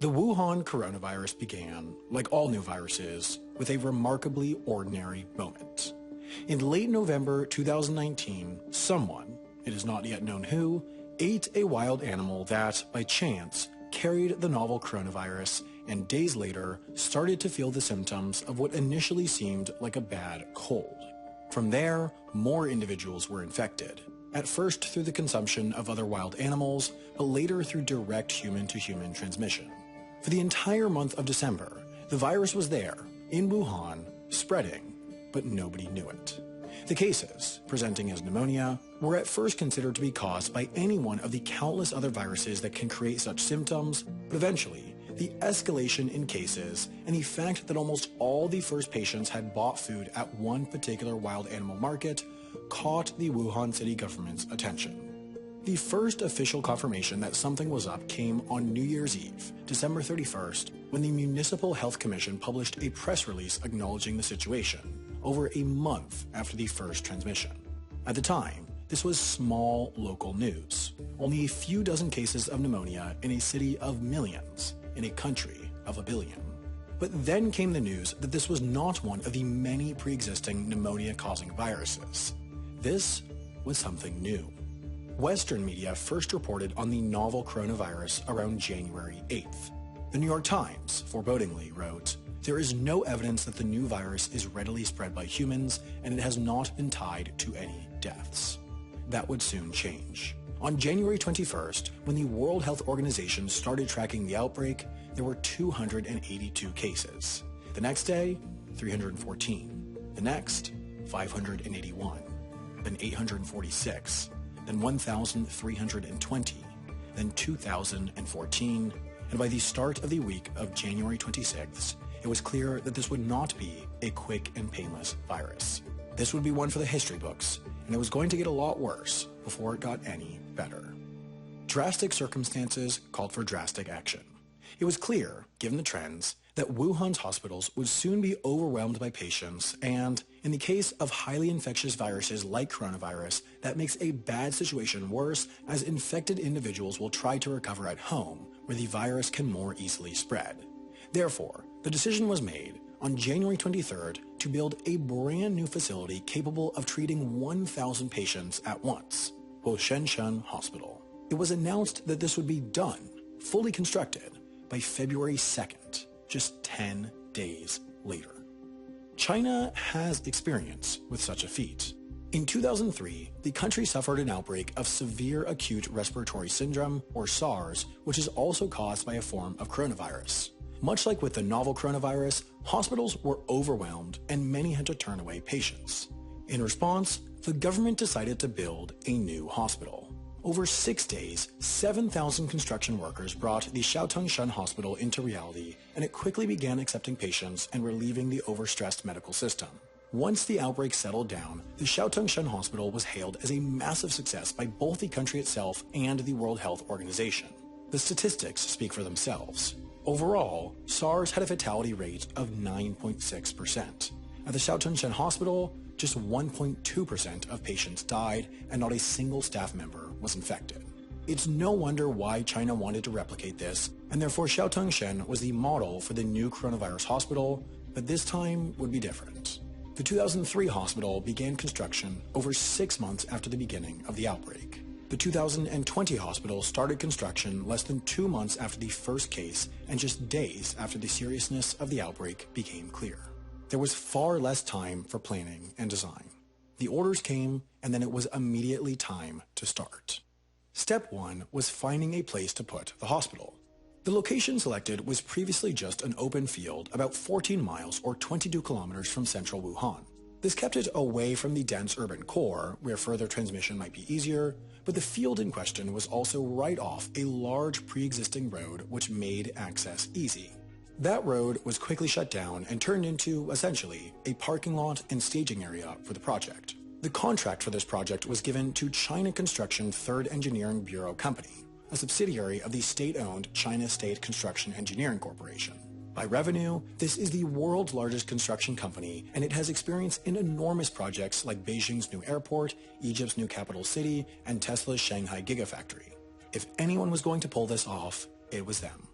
The Wuhan coronavirus began, like all new viruses, with a remarkably ordinary moment. In late November 2019, someone, it is not yet known who, ate a wild animal that, by chance, carried the novel coronavirus and days later started to feel the symptoms of what initially seemed like a bad cold. From there, more individuals were infected, at first through the consumption of other wild animals, but later through direct human-to-human transmission. For the entire month of December, the virus was there, in Wuhan, spreading, but nobody knew it. The cases, presenting as pneumonia, were at first considered to be caused by any one of the countless other viruses that can create such symptoms, but eventually, the escalation in cases and the fact that almost all the first patients had bought food at one particular wild animal market caught the Wuhan city government's attention. The first official confirmation that something was up came on New Year's Eve, December 31st, when the Municipal Health Commission published a press release acknowledging the situation, over a month after the first transmission. At the time, this was small local news, only a few dozen cases of pneumonia in a city of millions, in a country of a billion. But then came the news that this was not one of the many pre-existing pneumonia-causing viruses. This was something new. Western media first reported on the novel coronavirus around January 8th. The New York Times, forebodingly, wrote, "There is no evidence that the new virus is readily spread by humans, and it has not been tied to any deaths." That would soon change. On January 21st, when the World Health Organization started tracking the outbreak, there were 282 cases. The next day, 314. The next, 581. Then 846. Then 1,320. Then 2,014. And by the start of the week of January 26th, it was clear that this would not be a quick and painless virus. This would be one for the history books, and it was going to get a lot worse before it got any better. Drastic circumstances called for drastic action. It was clear, given the trends, that Wuhan's hospitals would soon be overwhelmed by patients, and in the case of highly infectious viruses like coronavirus, that makes a bad situation worse as infected individuals will try to recover at home, where the virus can more easily spread. Therefore, the decision was made on January 23rd to build a brand new facility capable of treating 1,000 patients at once, Shenzhen Hospital. It was announced that this would be done, fully constructed, by February 2nd, just 10 days later. China has experience with such a feat. In 2003, the country suffered an outbreak of severe acute respiratory syndrome, or SARS, which is also caused by a form of coronavirus. Much like with the novel coronavirus, hospitals were overwhelmed and many had to turn away patients. In response, the government decided to build a new hospital. Over 6 days, 7,000 construction workers brought the Xiaotangshan Hospital into reality, and it quickly began accepting patients and relieving the overstressed medical system. Once the outbreak settled down, the Xiaotangshan Hospital was hailed as a massive success by both the country itself and the World Health Organization. The statistics speak for themselves. Overall, SARS had a fatality rate of 9.6%. At the Xiaotangshan Hospital, just 1.2% of patients died, and not a single staff member was infected. It's no wonder why China wanted to replicate this, and therefore Xiaotangshan was the model for the new coronavirus hospital, but this time would be different. The 2003 hospital began construction over 6 months after the beginning of the outbreak. The 2020 hospital started construction less than 2 months after the first case and just days after the seriousness of the outbreak became clear. There was far less time for planning and design. The orders came, and then it was immediately time to start. Step 1 was finding a place to put the hospital. The location selected was previously just an open field about 14 miles or 22 kilometers from central Wuhan. This kept it away from the dense urban core, where further transmission might be easier, but the field in question was also right off a large pre-existing road which made access easy. That road was quickly shut down and turned into, essentially, a parking lot and staging area for the project. The contract for this project was given to China Construction Third Engineering Bureau Company, a subsidiary of the state-owned China State Construction Engineering Corporation. By revenue, this is the world's largest construction company, and it has experience in enormous projects like Beijing's new airport, Egypt's new capital city, and Tesla's Shanghai Gigafactory. If anyone was going to pull this off, it was them.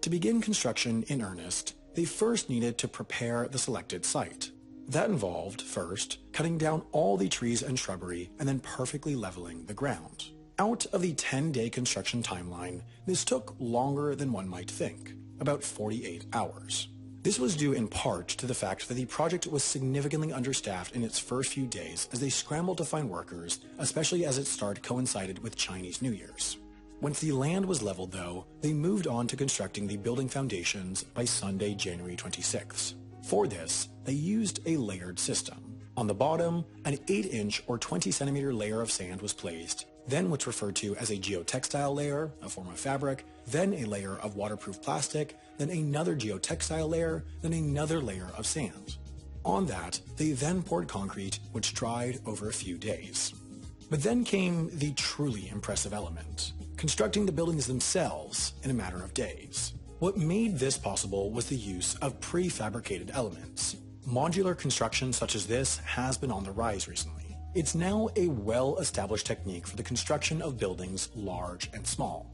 To begin construction in earnest, they first needed to prepare the selected site. That involved, first, cutting down all the trees and shrubbery and then perfectly leveling the ground. Out of the 10-day construction timeline, this took longer than one might think, about 48 hours. This was due in part to the fact that the project was significantly understaffed in its first few days as they scrambled to find workers, especially as its start coincided with Chinese New Year's. Once the land was leveled, though, they moved on to constructing the building foundations by Sunday, January 26th. For this, they used a layered system. On the bottom, an 8-inch or 20-centimeter layer of sand was placed, then what's referred to as a geotextile layer, a form of fabric, then a layer of waterproof plastic, then another geotextile layer, then another layer of sand. On that, they then poured concrete, which dried over a few days. But then came the truly impressive element, constructing the buildings themselves in a matter of days. What made this possible was the use of prefabricated elements. Modular construction such as this has been on the rise recently. It's now a well-established technique for the construction of buildings large and small.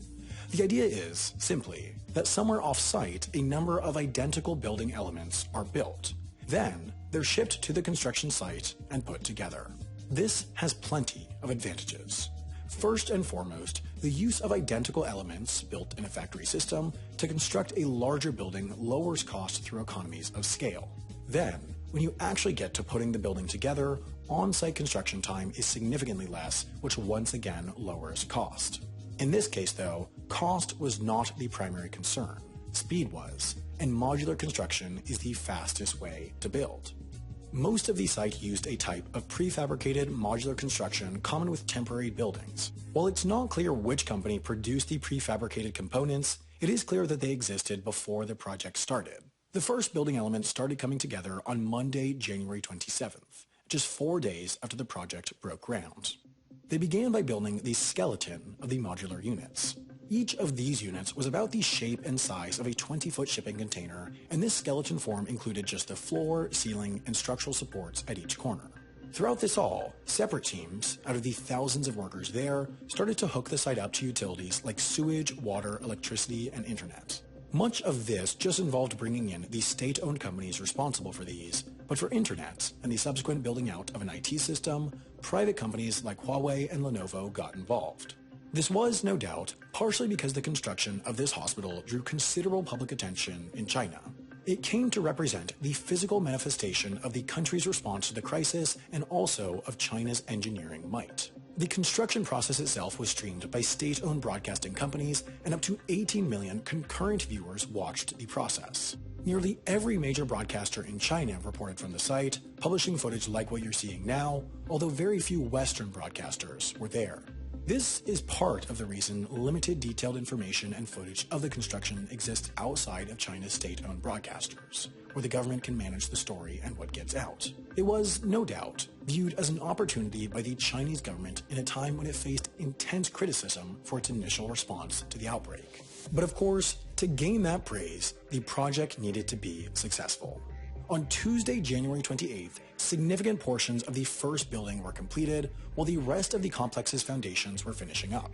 The idea is, simply, that somewhere off-site a number of identical building elements are built. Then, they're shipped to the construction site and put together. This has plenty of advantages. First and foremost, the use of identical elements built in a factory system to construct a larger building lowers cost through economies of scale. Then, when you actually get to putting the building together, on-site construction time is significantly less, which once again lowers cost. In this case, though, cost was not the primary concern. Speed was, and modular construction is the fastest way to build. Most of the site used a type of prefabricated modular construction common with temporary buildings. While it's not clear which company produced the prefabricated components, it is clear that they existed before the project started. The first building elements started coming together on Monday, January 27th, just 4 days after the project broke ground. They began by building the skeleton of the modular units. Each of these units was about the shape and size of a 20-foot shipping container, and this skeleton form included just the floor, ceiling, and structural supports at each corner. Throughout this all, separate teams, out of the thousands of workers there, started to hook the site up to utilities like sewage, water, electricity, and internet. Much of this just involved bringing in the state-owned companies responsible for these, but for internet and the subsequent building out of an IT system, private companies like Huawei and Lenovo got involved. This was, no doubt, partially because the construction of this hospital drew considerable public attention in China. It came to represent the physical manifestation of the country's response to the crisis and also of China's engineering might. The construction process itself was streamed by state-owned broadcasting companies, and up to 18 million concurrent viewers watched the process. Nearly every major broadcaster in China reported from the site, publishing footage like what you're seeing now, although very few Western broadcasters were there. This is part of the reason limited detailed information and footage of the construction exists outside of China's state-owned broadcasters, where the government can manage the story and what gets out. It was, no doubt, viewed as an opportunity by the Chinese government in a time when it faced intense criticism for its initial response to the outbreak. But of course, to gain that praise, the project needed to be successful. On Tuesday, January 28th, significant portions of the first building were completed, while the rest of the complex's foundations were finishing up.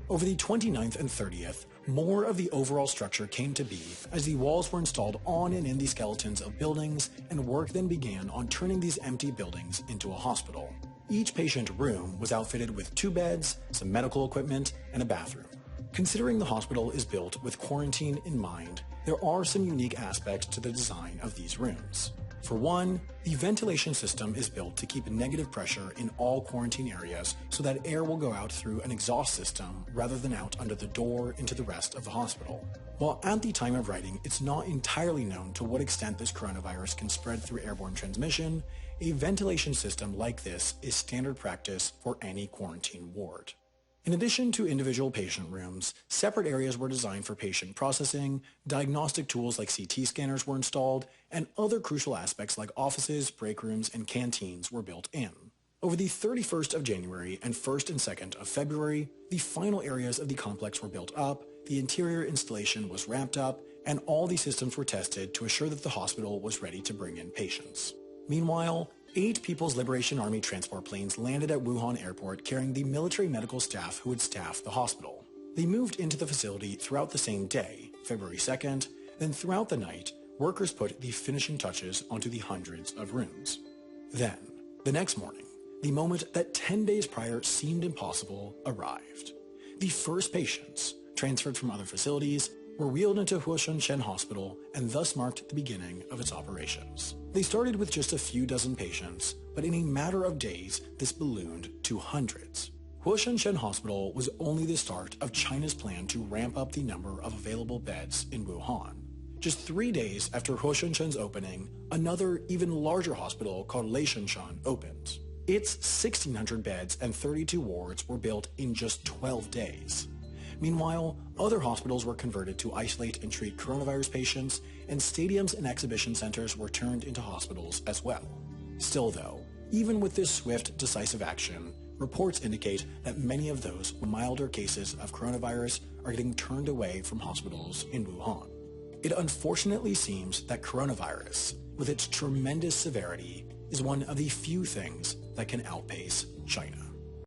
Over the 29th and 30th, more of the overall structure came to be as the walls were installed on and in the skeletons of buildings, and work then began on turning these empty buildings into a hospital. Each patient room was outfitted with 2 beds, some medical equipment, and a bathroom. Considering the hospital is built with quarantine in mind, there are some unique aspects to the design of these rooms. For one, the ventilation system is built to keep negative pressure in all quarantine areas so that air will go out through an exhaust system rather than out under the door into the rest of the hospital. While at the time of writing, it's not entirely known to what extent this coronavirus can spread through airborne transmission, a ventilation system like this is standard practice for any quarantine ward. In addition to individual patient rooms, separate areas were designed for patient processing, diagnostic tools like CT scanners were installed, and other crucial aspects like offices, break rooms, and canteens were built in. Over the 31st of January and 1st and 2nd of February, the final areas of the complex were built up, the interior installation was ramped up, and all the systems were tested to assure that the hospital was ready to bring in patients. Meanwhile, 8 People's Liberation Army transport planes landed at Wuhan Airport carrying the military medical staff who would staff the hospital. They moved into the facility throughout the same day, February 2nd, then throughout the night, workers put the finishing touches onto the hundreds of rooms. Then, the next morning, the moment that 10 days prior seemed impossible arrived. The first patients, transferred from other facilities, were wheeled into Huashunshen Hospital and thus marked the beginning of its operations. They started with just a few dozen patients, but in a matter of days, this ballooned to hundreds. Huashunshen Hospital was only the start of China's plan to ramp up the number of available beds in Wuhan. Just 3 days after Huashunshen's opening, another, even larger hospital called Leishunshan opened. Its 1,600 beds and 32 wards were built in just 12 days. Meanwhile, other hospitals were converted to isolate and treat coronavirus patients, and stadiums and exhibition centers were turned into hospitals as well. Still though, even with this swift, decisive action, reports indicate that many of those with milder cases of coronavirus are getting turned away from hospitals in Wuhan. It unfortunately seems that coronavirus, with its tremendous severity, is one of the few things that can outpace China.